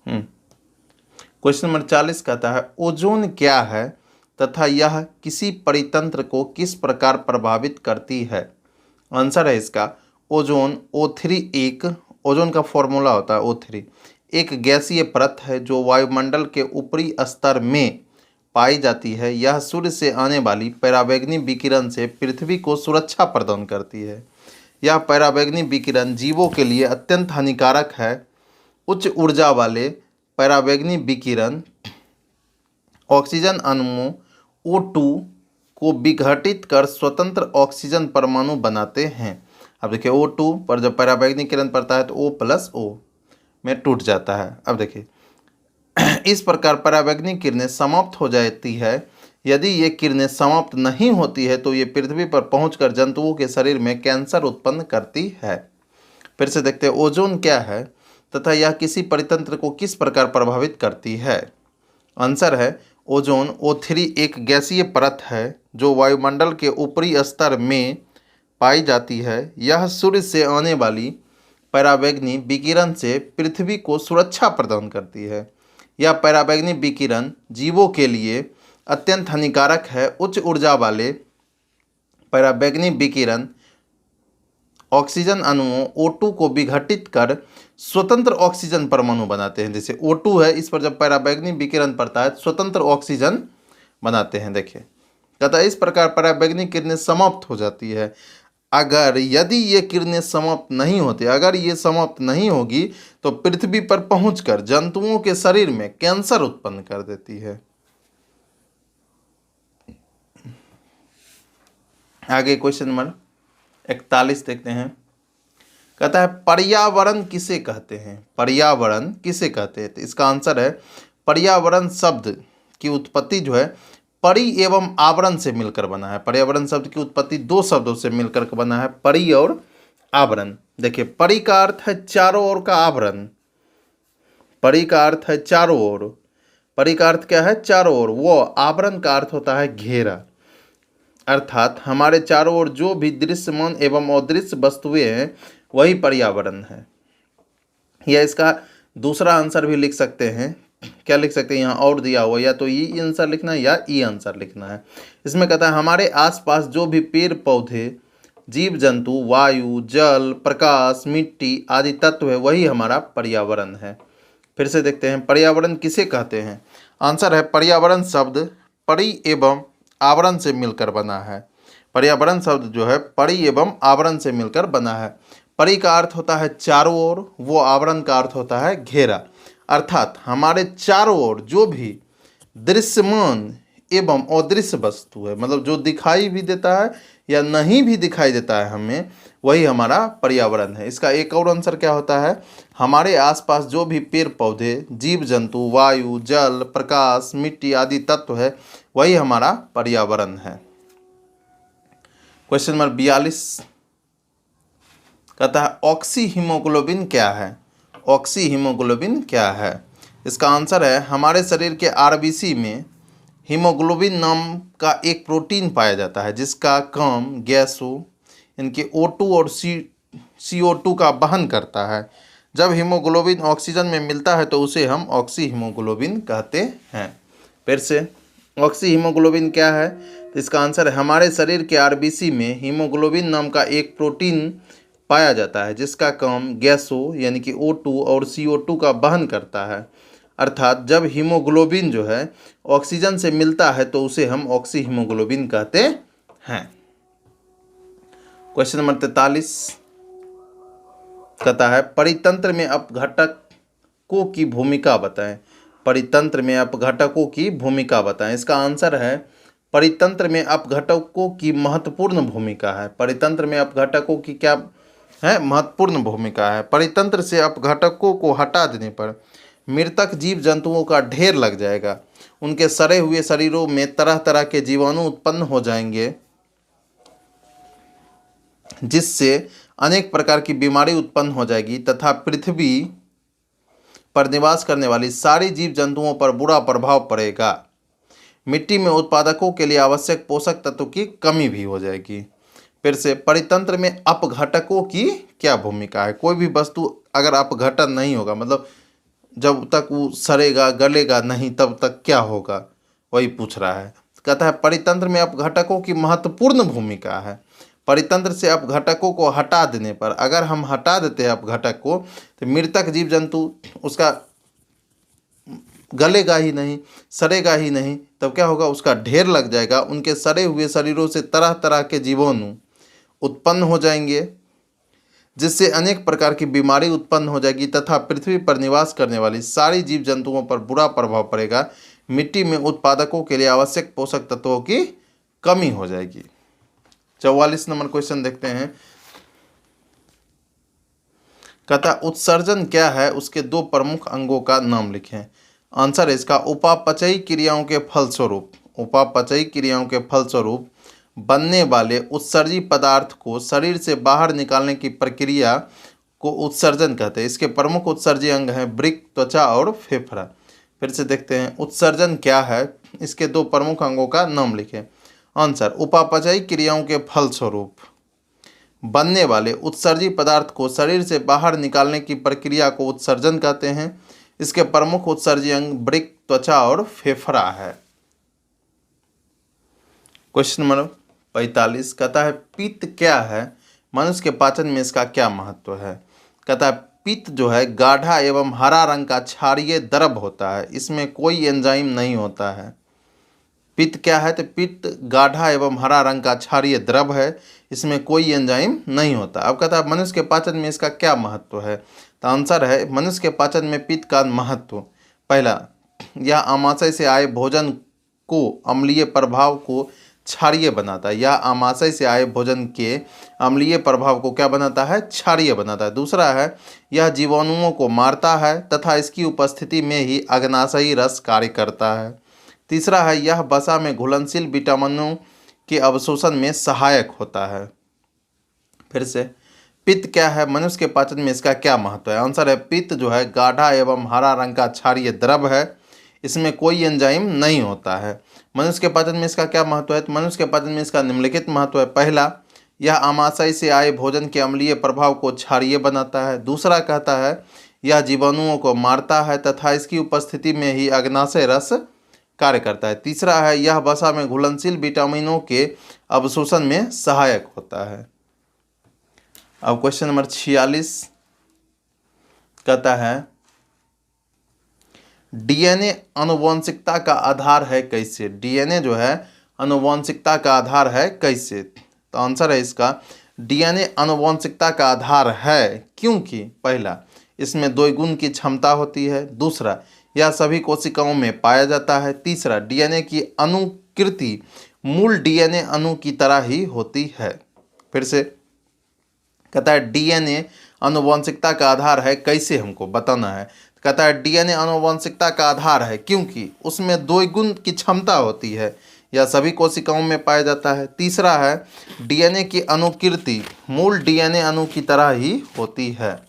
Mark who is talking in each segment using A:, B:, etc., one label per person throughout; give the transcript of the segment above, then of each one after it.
A: Question number 40 कहता है ozone क्या है तथा यह किसी परितंत्र को किस प्रकार प्रभावित करती है। आंसर है इसका ओजोन O3 एक ओजोन का फॉर्मूला होता है O3 एक गैसीय परत है जो वायुमंडल के ऊपरी स्तर में पाई जाती है। यह सूर्य से आने वाली पराबैंगनी विकिरण से पृथ्वी को सुरक्षा प्रदान करती है। यह पराबैंगनी विकिरण जीवों के लिए अत्यंत हानिकारक है। उच्च ऊर्जा वाले पराबैंगनी विकिरण ऑक्सीजन अणुओं O2 को विघटित कर स्वतंत्र ऑक्सीजन परमाणु बनाते हैं। अब देखिए O2 पर जब पराबैंगनी किरण पड़ता है तो O+O में टूट जाता है। अब देखिए इस प्रकार पराबैंगनी किरणें समाप्त हो जाती है। यदि ये किरणें समाप्त नहीं होती है तो ये पृथ्वी पर पहुंचकर जंतुओं के शरीर में कैंसर उत्पन्न करती है। फिर से देखते हैं ओजोन क्या है तथा यह किसी परितंत्र को किस प्रकार प्रभावित करती है। आंसर है ओजोन O3 एक गैसीय परत है जो वायुमंडल के ऊपरी स्तर में पाई जाती है। यह सूर्य से आने वाली पराबैंगनी विकिरण से पृथ्वी को सुरक्षा प्रदान करती है। यह पराबैंगनी विकिरण जीवों के लिए अत्यंत हानिकारक है। उच्च ऊर्जा वाले पराबैंगनी विकिरण ऑक्सीजन अणुओं O2 को विघटित कर स्वतंत्र ऑक्सीजन परमाणु बनाते हैं। जैसे O2 है इस पर जब पराबैंगनी विकिरण पड़ता है स्वतंत्र ऑक्सीजन बनाते हैं। देखिए कहता है इस प्रकार पराबैंगनी किरणें समाप्त हो जाती है। अगर यदि ये किरणें समाप्त नहीं होती अगर ये समाप्त नहीं होगी तो पृथ्वी पर पहुंचकर जंतुओं के शरीर में कैंसर उत्पन्न कर देती है। आगे क्वेश्चन नंबर 41 देखते हैं। कहता है पर्यावरण किसे कहते हैं। पर्यावरण किसे कहते हैं तो इसका आंसर है पर्यावरण शब्द की उत्पत्ति जो है परि एवं आवरण से मिलकर बना है। पर्यावरण शब्द की उत्पत्ति दो शब्दों से मिलकर बना है परि और आवरण। देखिए परि का अर्थ है चारों ओर का आवरण। परि का अर्थ है चारों ओर। परि का अर्थ क्या है चारों ओर। वो आवरण का अर्थ होता है घेरा। अर्थात हमारे चारों ओर जो भी दृश्यमान एवं अदृश्य वस्तुएं हैं वही पर्यावरण है। या इसका दूसरा आंसर भी लिख सकते हैं। क्या लिख सकते हैं यहाँ और दिया हुआ या तो ये आंसर लिखना है या ई आंसर लिखना है। इसमें कहता है हमारे आसपास जो भी पेड़ पौधे जीव जंतु वायु जल प्रकाश मिट्टी आदि तत्व है वही हमारा पर्यावरण है। फिर से देखते हैं पर्यावरण किसे कहते हैं। आंसर है पर्यावरण शब्द परि एवं आवरण से मिलकर बना है। पर्यावरण शब्द जो है परि एवं आवरण से मिलकर बना है। परि का अर्थ होता है चारों ओर। वो आवरण का अर्थ होता है घेरा। अर्थात हमारे चारों ओर जो भी दृश्यमान एवं अदृश्य वस्तु है मतलब जो दिखाई भी देता है या नहीं भी दिखाई देता है हमें वही हमारा पर्यावरण है। इसका एक और आंसर क्या होता है हमारे आसपास जो भी पेड़ पौधे जीव जंतु वायु जल प्रकाश मिट्टी आदि तत्व है वही हमारा पर्यावरण है। क्वेश्चन नंबर 42 कहता है ऑक्सी हीमोग्लोबिन क्या है। ऑक्सी हीमोग्लोबिन क्या है। इसका आंसर है हमारे शरीर के आरबीसी में हीमोग्लोबिन नाम का एक प्रोटीन पाया जाता है जिसका काम गैसों इनके O2 और CO2 का वहन करता है। जब हीमोग्लोबिन ऑक्सीजन में मिलता है तो उसे हम ऑक्सी हीमोग्लोबिन कहते हैं। फिर से ऑक्सी हीमोग्लोबिन क्या है तो इसका आंसर है हमारे शरीर के आरबीसी में हीमोग्लोबिन नाम का एक प्रोटीन पाया जाता है जिसका काम गैसों यानी कि O2 और CO2 का वहन करता है। अर्थात जब हीमोग्लोबिन जो है ऑक्सीजन से मिलता है तो उसे हम ऑक्सी हीमोग्लोबिन कहते हैं। क्वेश्चन नंबर 43 कहता है परितंत्र में अपघटकों की भूमिका बताएं। परितंत्र में अपघटकों की भूमिका बताएं। इसका आंसर है परितंत्र में अपघटकों की महत्वपूर्ण भूमिका है। परितंत्र में अपघटकों की क्या है महत्वपूर्ण भूमिका है। परितंत्र से अपघटकों को हटा देने पर मृतक जीव जंतुओं का ढेर लग जाएगा। उनके सड़े हुए शरीरों में तरह तरह के जीवाणु उत्पन्न हो जाएंगे जिससे अनेक प्रकार की बीमारी उत्पन्न हो जाएगी तथा पृथ्वी पर निवास करने वाली सारी जीव जंतुओं पर बुरा प्रभाव पड़ेगा। मिट्टी में उत्पादकों के लिए आवश्यक पोषक तत्वों की कमी भी हो जाएगी। फिर से परितंत्र में अपघटकों की क्या भूमिका है। कोई भी वस्तु अगर अपघटन नहीं होगा मतलब जब तक वो सड़ेगा गलेगा नहीं तब तक क्या होगा, वही पूछ रहा है। कहता है परितंत्र में अपघटकों की महत्वपूर्ण भूमिका है। परितंत्र से अपघटकों को हटा देने पर, अगर हम हटा देते हैं अपघटक को, तो मृतक जीव जंतु उसका गलेगा ही नहीं, सड़ेगा ही नहीं, तब क्या होगा, उसका ढेर लग जाएगा। उनके सड़े हुए शरीरों से तरह तरह के जीवाणु उत्पन्न हो जाएंगे, जिससे अनेक प्रकार की बीमारी उत्पन्न हो जाएगी तथा पृथ्वी पर निवास करने वाली सारी जीव जंतुओं पर बुरा प्रभाव पड़ेगा। मिट्टी में उत्पादकों के लिए आवश्यक पोषक तत्वों की कमी हो जाएगी। 44 नंबर क्वेश्चन देखते हैं। कहता उत्सर्जन क्या है, उसके दो प्रमुख अंगों का नाम लिखें। आंसर है इसका उपापचयी क्रियाओं के फलस्वरूप, उपापचयी क्रियाओं के फलस्वरूप बनने वाले उत्सर्जी पदार्थ को शरीर से बाहर निकालने की प्रक्रिया को उत्सर्जन कहते हैं। इसके प्रमुख उत्सर्जी अंग हैं वृक्क, त्वचा और फेफड़ा। फिर से देखते हैं उत्सर्जन क्या है, इसके दो प्रमुख अंगों का नाम लिखें। आंसर उपापचयी क्रियाओं के फलस्वरूप बनने वाले उत्सर्जी पदार्थ को शरीर से बाहर निकालने की प्रक्रिया को उत्सर्जन कहते हैं। इसके प्रमुख उत्सर्जी अंग वृक्क, त्वचा और फेफड़ा है। क्वेश्चन नंबर 45 कहता है पित्त क्या है, मनुष्य के पाचन में इसका क्या महत्व है। कहता है पित्त जो है गाढ़ा एवं हरा रंग का क्षारीय द्रव होता है, इसमें कोई एंजाइम नहीं होता है। पित्त क्या है, तो पित्त गाढ़ा एवं हरा रंग का क्षारीय द्रव है, इसमें कोई एंजाइम नहीं होता। अब कहता है मनुष्य के पाचन में इसका क्या महत्व है, तो आंसर है मनुष्य के पाचन में पित्त का महत्व, पहला यह आमाशय से आए भोजन को अम्लीय प्रभाव को क्षारीय बनाता है, यह आमाशय से आए भोजन के अम्लीय प्रभाव को क्या बनाता है, क्षारीय बनाता है। दूसरा है यह जीवाणुओं को मारता है तथा इसकी उपस्थिति में ही अग्नाशयी रस कार्य करता है। तीसरा है यह वसा में घुलनशील विटामिनों के अवशोषण में सहायक होता है। फिर से पित्त क्या है, मनुष्य के पाचन में इसका क्या महत्व है। आंसर है पित्त जो है गाढ़ा एवं हरा रंग का क्षारीय द्रव है, इसमें कोई एंजाइम नहीं होता है। मनुष्य के पाचन में इसका क्या महत्व है, तो मनुष्य के पाचन में इसका निम्नलिखित महत्व है। पहला यह आमाशय से आए भोजन के अम्लीय प्रभाव को क्षारीय बनाता है। दूसरा कहता है यह जीवाणुओं को मारता है तथा इसकी उपस्थिति में ही अग्नाशय रस कार्य करता है। तीसरा है यह वसा में घुलनशील विटामिनों के अवशोषण में सहायक होता है। अब क्वेश्चन नंबर 46 कहता है डीएनए आनुवंशिकता का आधार है कैसे। डीएनए जो है आनुवंशिकता का आधार है कैसे, तो आंसर है इसका डीएनए आनुवंशिकता का आधार है क्योंकि पहला इसमें दो गुण की क्षमता होती है। दूसरा यह सभी कोशिकाओं में पाया जाता है। तीसरा डीएनए की अनुकृति मूल डीएनए अणु की तरह ही होती है। फिर से कहता है डीएनए आनुवंशिकता का आधार है कैसे, हमको बताना है। कहता है डीएनए आनुवंशिकता का आधार है क्योंकि उसमें दो गुण की क्षमता होती है, यह सभी कोशिकाओं में पाया जाता है। तीसरा है डीएनए की अनुकृति मूल डीएनए अणु की तरह ही होती है।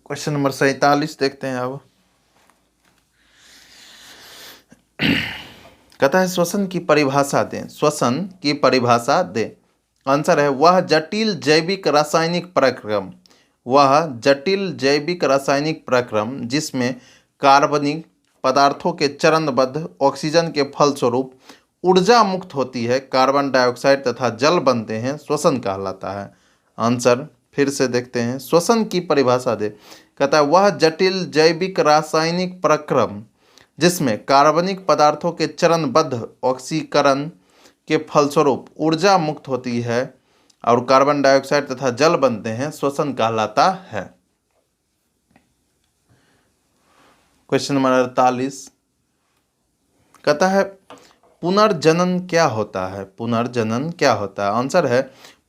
A: क्वेश्चन नंबर 47 देखते हैं। अब कहता है श्वसन की परिभाषा दें, श्वसन की परिभाषा दें। आंसर है वह जटिल जैविक रासायनिक प्रक्रम, वह जटिल जैविक रासायनिक प्रक्रम जिसमें कार्बनिक पदार्थों के चरणबद्ध ऑक्सीजन के फलस्वरूप ऊर्जा मुक्त होती है, कार्बन डाइऑक्साइड तथा जल बनते हैं, श्वसन कहलाता है। आंसर फिर से देखते हैं, श्वसन की परिभाषा दे। कहता है वह जटिल जैविक रासायनिक प्रक्रम जिसमें कार्बनिक पदार्थों के चरणबद्ध ऑक्सीकरण के फलस्वरूप ऊर्जा मुक्त होती है और कार्बन डाइऑक्साइड तथा जल बनते हैं, श्वसन कहलाता है। क्वेश्चन नंबर 48 कहता है पुनर्जनन क्या होता है। पुनर्जनन क्या होता है। आंसर है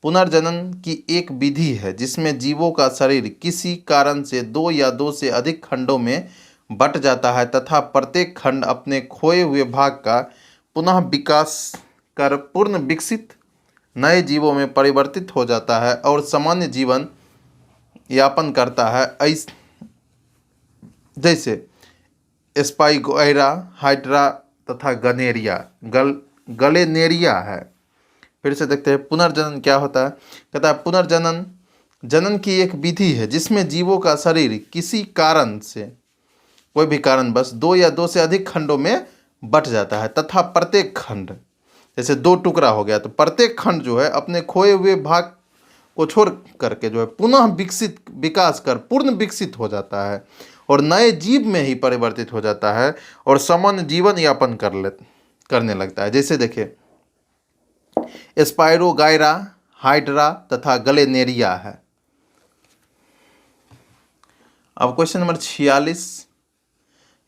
A: पुनर्जनन की एक विधि है जिसमें जीवों का शरीर किसी कारण से दो या दो से अधिक खंडों में बट जाता है तथा प्रत्येक खंड अपने खोए हुए भाग का पुनः विकास कर पूर्ण विकसित नए जीवों में परिवर्तित हो जाता है और सामान्य जीवन यापन करता है, जैसे स्पाइगोएरा, हाइड्रा तथा गलेनेरिया है। फिर से देखते हैं पुनर्जनन क्या होता है। कहता है पुनर्जनन जनन की एक विधि है जिसमें जीवों का शरीर किसी कारण से, कोई भी कारण बस, दो या दो से अधिक खंडों में बट जाता है तथा प्रत्येक खंड, जैसे दो टुकड़ा हो गया तो प्रत्येक खंड जो है अपने खोए हुए भाग को छोड़ करके जो है पुनः विकास कर पूर्ण विकसित हो जाता है और नए जीव में ही परिवर्तित हो जाता है और सामान्य जीवन यापन करने लगता है। जैसे देखिए स्पाइरोगायरा, हाइड्रा तथा गलेनेरिया है। अब क्वेश्चन नंबर 46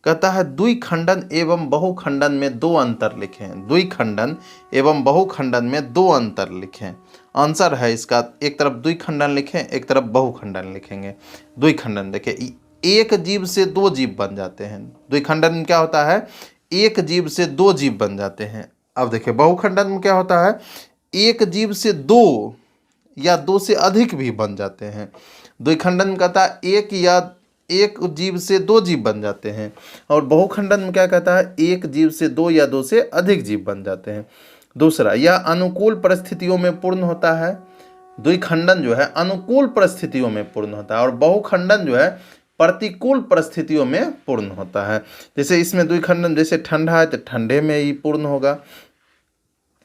A: कहता है द्विखंडन एवं बहुखंडन में दो अंतर लिखें। द्विखंडन एवं बहुखंडन में दो अंतर लिखें। आंसर है इसका, एक तरफ द्विखंडन लिखें, एक तरफ बहुखंडन लिखेंगे। द्विखंडन देखिए, एक जीव से दो जीव बन जाते हैं। द्विखंडन में क्या होता है, एक जीव से दो जीव बन जाते हैं। अब देखिए बहुखंडन में क्या होता है, एक जीव से दो या दो से अधिक भी बन जाते हैं। द्विखंडन में कहता है एक या एक जीव से दो जीव बन जाते हैं, और बहुखंडन में क्या कहता है, एक जीव से दो या दो से अधिक जीव बन जाते हैं। दूसरा, यह अनुकूल परिस्थितियों में पूर्ण होता है। द्विखंडन जो है अनुकूल परिस्थितियों में पूर्ण होता है और बहुखंडन जो है प्रतिकूल परिस्थितियों में पूर्ण होता है। जैसे इसमें द्विखंडन, जैसे ठंडा है तो ठंडे में ही पूर्ण होगा,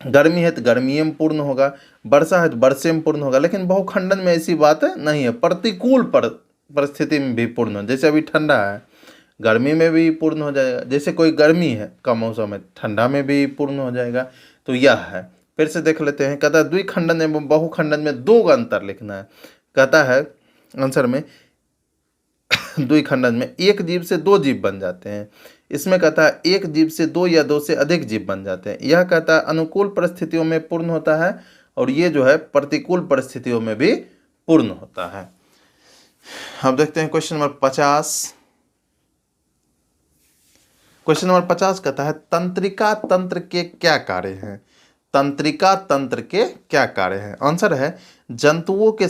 A: गर्मी है तो गर्मी में पूर्ण होगा, वर्षा है तो वर्षे में पूर्ण होगा। लेकिन बहुखंडन में ऐसी बात नहीं है, प्रतिकूल परिस्थिति में भी पूर्ण हो। जैसे अभी ठंडा है, गर्मी में भी पूर्ण हो जाएगा। जैसे कोई गर्मी है का मौसम है, ठंडा में भी पूर्ण हो जाएगा। तो यह है, फिर से देख लेते हैं। कहता है द्विखंडन एवं बहुखंडन में दो का अंतर लिखना है। कहता है आंसर में द्विखंडन में एक जीव से दो जीव बन जाते हैं। इसमें कहता है एक जीव से दो या दो से अधिक जीव बन जाते हैं। यह कहता है अनुकूल परिस्थितियों में पूर्ण होता है और ये जो है प्रतिकूल परिस्थितियों में भी पूर्ण होता है। अब देखते हैं क्वेश्चन नंबर 50। क्वेश्चन नंबर 50 कहता है तंत्रिका तंत्र के क्या कार्य हैं। तंत्रिका तंत्र के क्या कार्य हैं। आंसर है जंतुओं के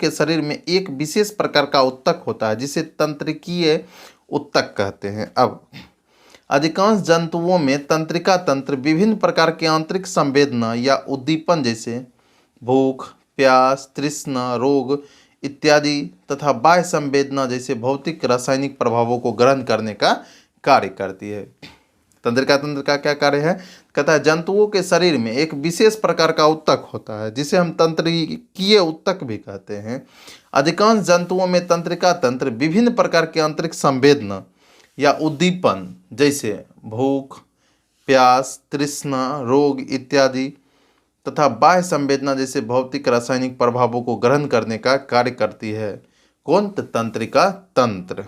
A: शरीर में एक विशेष प्रकार का उत्तक होता है जिसे तंत्रिकीय उत्तक कहते हैं। अब अधिकांश जंतुओं में तंत्रिका तंत्र विभिन्न प्रकार के आंतरिक संवेदना या उद्दीपन जैसे भूख, प्यास, तृष्णा, रोग इत्यादि तथा बाह्य संवेदना जैसे भौतिक रासायनिक प्रभावों को ग्रहण करने का कार्य करती है। तंत्रिका तंत्र का क्या कार्य है, कहता है जंतुओं के शरीर में एक विशेष प्रकार का उत्तक होता है जिसे हम तंत्रिकीय उत्तक भी कहते हैं। अधिकांश जंतुओं में तंत्रिका तंत्र विभिन्न प्रकार के आंतरिक संवेदना या उद्दीपन जैसे भूख, प्यास, तृष्णा, रोग इत्यादि तथा बाह्य संवेदना जैसे भौतिक रासायनिक प्रभावों को ग्रहण करने का कार्य करती है। कौन? तंत्रिका तंत्र।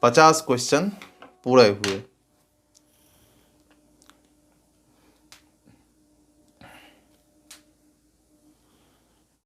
A: 50 क्वेश्चन पूरे हुए।